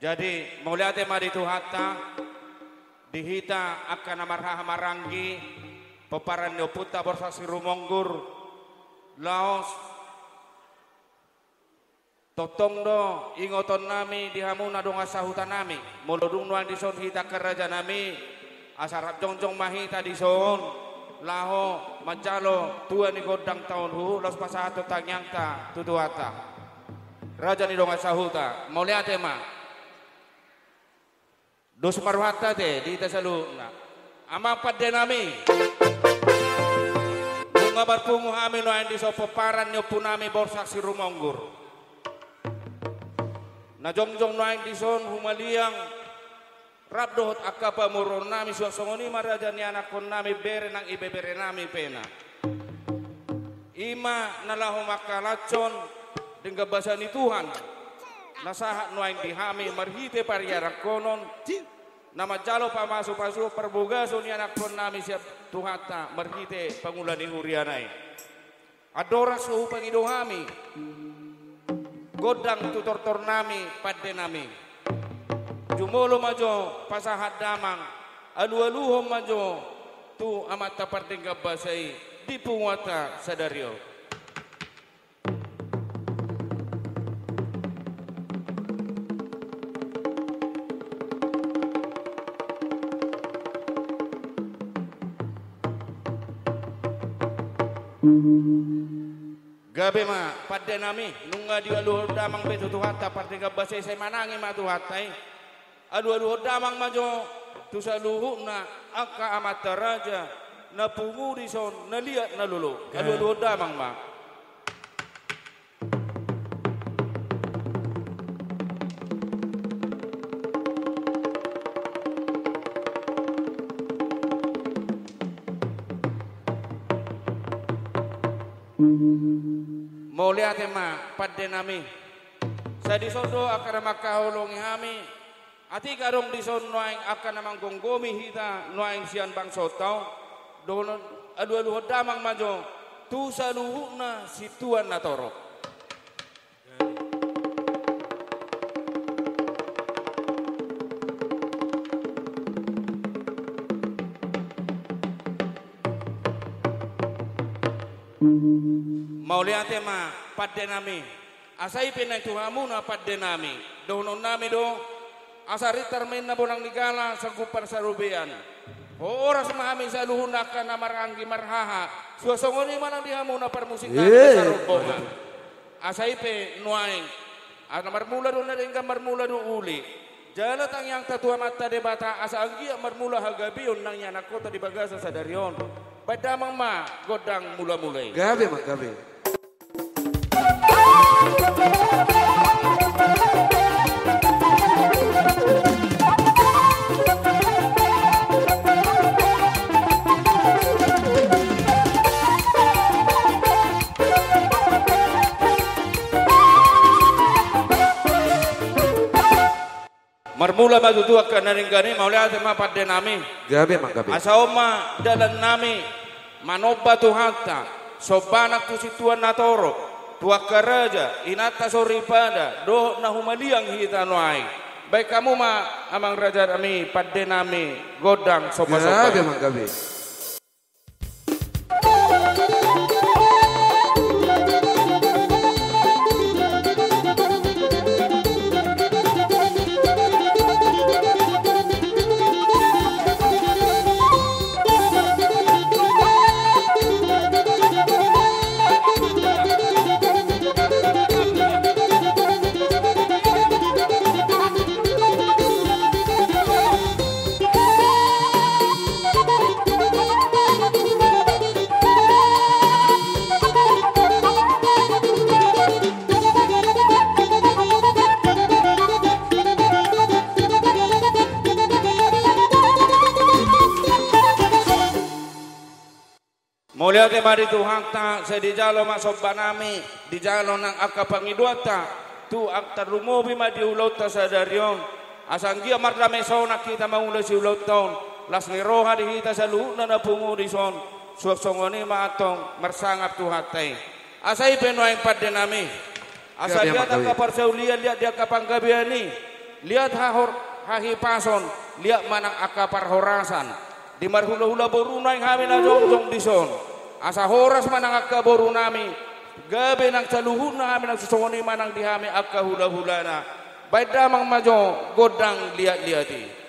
Jadi muliate mari tuhata dihita akan amarha marangi peparan puta borsasi rumonggur laos totong do ingoton nami dihamuna dong asahutan nami muludung nuan dison hita kerajaan nami asarap jongjong mahita dison laho macalo tua ni godang tahun hu los pasahato tangyangta tutuata raja ni dong asahuta muliate ma dos marwata te di tasalu na ama padde nami bunga barpungu hami no andi so peparan nyo punami borsaksi rumonggur na jongjong no andi son humaliang rabdohot akapa muron nami suasongoni maraja ni anak kon nami bere nang ibebere nami pena ima nalahu makalacon dengan bahasa ni Tuhan nasahat no andi hami marhite pariarak konon nama jalo pamasu perbuga ni anak pun nami siap tuhata merhite pangulan di hurianai adora suhu pangido kami godang tutor nami padde nami jumolo majo pasahat damang alu-aluhom majo tu amat tapardeng gabasai di punguata sadario gabe ma padde nami nunga di aluh damang betu tuhata parti gabase saya manangi ma tuhatai aluh damang majo tu saluhu na aka amata raja na pungu dison na liat na lulu aluh damang ma mau lihat ma padde nami sa disondo akan makahulungi kami ati karong dison noaing akan namang gonggomi hita noaing sian bang sotau donon adu damang majo tu saluhuna situan na torok mau lihat ma padde nami asai pinai tuhamu na padde nami donon nami do asari termin na bonang nigala sagupan sarubian oras mahami saluhun akan na maranggi marhaha suasongoni manang dihamu na permusikan sarubongan asai pe nuaing ana marmula do na ringga marmula do uli jala tang yang tatua mata debata asa anggi marmula hagabion nang yana kota di bagasa sadarion badamang ma godang mula-mulai gabe ma gabe marmula madudu akan naringgani maulia tema padde nami gabe ma gabe asaoma dalan nami manoba tuhanta sobanak tu situan natoro tua karaja inata soripada do na humaliang hita noai baik kamu ma amang raja nami padde nami godang soba-soba gabe ma gabe mulia ke mari Tuhan ta saya di jalo masuk banami di jalo nang akapangiduata tu aktar rumobi ma di ulau ta sadarion asanggia mardame sona kita maula si ulau taon las ni roha di hita saluhuna na pungu di son suasongoni ma atong marsangap tuhatai asai penuaing padde nami asa dia tak kapar saulia lihat dia kapang gabiani lihat hahipason, lihat manang akapar horasan. Di marhula-hula boruna yang kami na jongjong dison. Asa horas manang akka borunami, gabi nang caluhun na kami nagsusungoni manang dihami akka hula-hula na. Baik damang majo, godang lihat-lihati.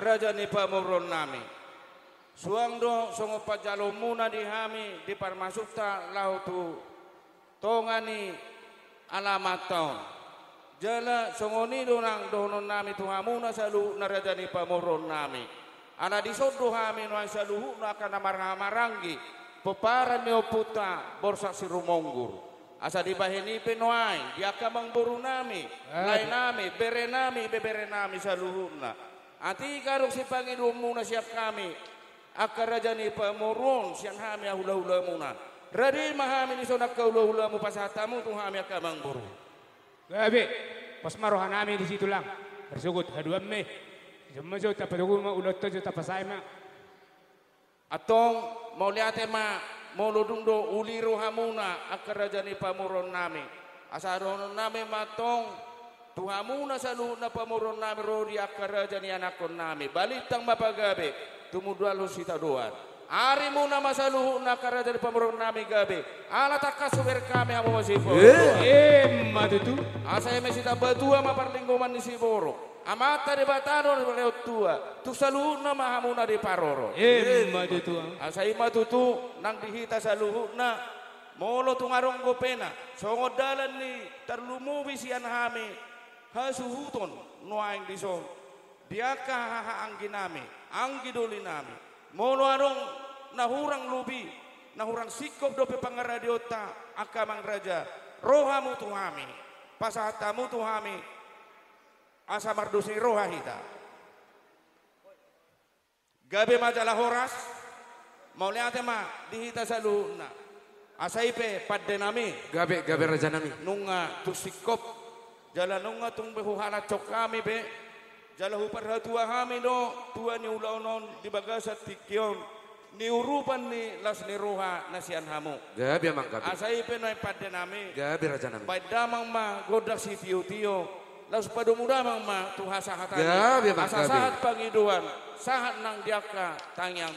Raja ni pamoron nami. Suang do songo pajalo muna di hami di parmasukta lau tu tongani alamat taon. Jala songo ni donang donon nami tu hamuna salu narajani pamoron nami. Ana disodo hami no saluhu na kana maranggi peparan neo puta borsa sirumonggur. Asa dibaheni penoai dia kamang buru nami, lain nami, bere nami saluhuna. Ati karuk si Panginoon muna siap kami. Akar rajani pamoron siang hami ahula-hula muna. Radi mahami ni sonak kaula-hula mu pasatamu tu hami akamang buru. Gabi, pas marohan nami di situ lang. Bersugut haduan me. Semua jauh tak peduli mau ulat tu tak pasai mak. Atong mau lihat ma mau ludung do uli rohamuna akar rajani pamoron nami. Asaron nami matong tuhamuna salu na pamoron nami rodi akar rajani anakon nami. Balitang mapagabe tumudualo sita doan. Ari muna masaluhu na akar rajani pamoron nami gabe. Ala takasuber kami amo masifo. Matutu. Asa eme sita batua maparlinggoman ni siboro. Amata de batano lewat tua. Tu saluhuna mahamuna di paroro. Matutu. Asai matutu nang dihita saluhuna. Molo tungarong gopena. Songo dalan ni tarlumubi sian hami. Hasuhuton nuaing dison. Diaka hahaanggi nami. Anggi doli nami. Molo arong nahurang lubi. Nahurang sikop dope pangaradiota. Akamang raja. Rohamu tuhami. Pasahatamu tuhami. Asa mardusi roha hita. Gabe majalah horas. Mau lihat ma dihita saluna. Asaipe padde nami. Gabe raja nami. Nunga tusikop. Jala nunga tung behuhala cok kami be. Jala hupar hatua kami do. Tua ni ulaunon di bagasat tikion. Ni urupan ni las ni roha nasian hamu. Gabe mang gabe. Asaipe noy padde nami. Gabe raja nami. Paidamang ma godak si tio-tio. Lalu pada muda mama tuha sahat Gabe mang asa gabe. sahat pangiduan sahat nang diaka tangyang.